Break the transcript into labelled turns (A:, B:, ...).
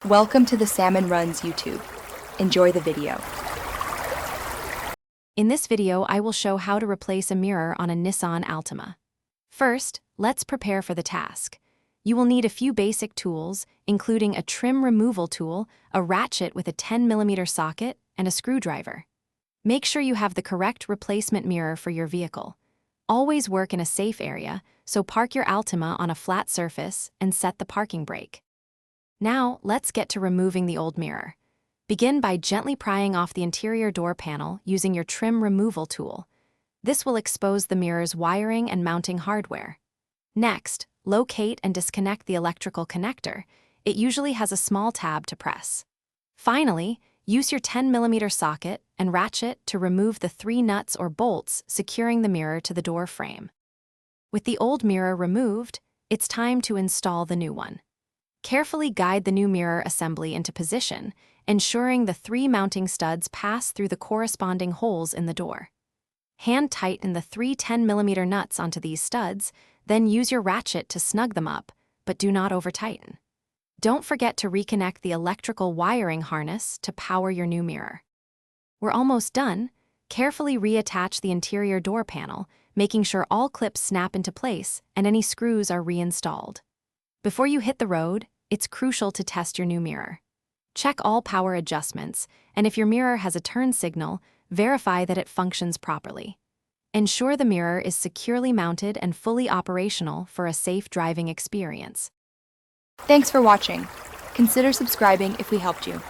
A: Welcome to the Salmon Runs YouTube. Enjoy the video.
B: In this video, I will show how to replace a mirror on a Nissan Altima. First, let's prepare for the task. You will need a few basic tools, including a trim removal tool, a ratchet with a 10mm socket, and a screwdriver. Make sure you have the correct replacement mirror for your vehicle. Always work in a safe area, so park your Altima on a flat surface and set the parking brake. Now, let's get to removing the old mirror. Begin by gently prying off the interior door panel using your trim removal tool. This will expose the mirror's wiring and mounting hardware. Next, locate and disconnect the electrical connector. It usually has a small tab to press. Finally, use your 10mm socket and ratchet to remove the 3 nuts or bolts securing the mirror to the door frame. With the old mirror removed, it's time to install the new one. Carefully guide the new mirror assembly into position, ensuring the 3 mounting studs pass through the corresponding holes in the door. Hand tighten the 3 10mm nuts onto these studs, then use your ratchet to snug them up, but do not over-tighten. Don't forget to reconnect the electrical wiring harness to power your new mirror. We're almost done. Carefully reattach the interior door panel, making sure all clips snap into place and any screws are reinstalled. Before you hit the road, it's crucial to test your new mirror. Check all power adjustments, and if your mirror has a turn signal, verify that it functions properly. Ensure the mirror is securely mounted and fully operational for a safe driving experience.
A: Thanks for watching. Consider subscribing if we helped you.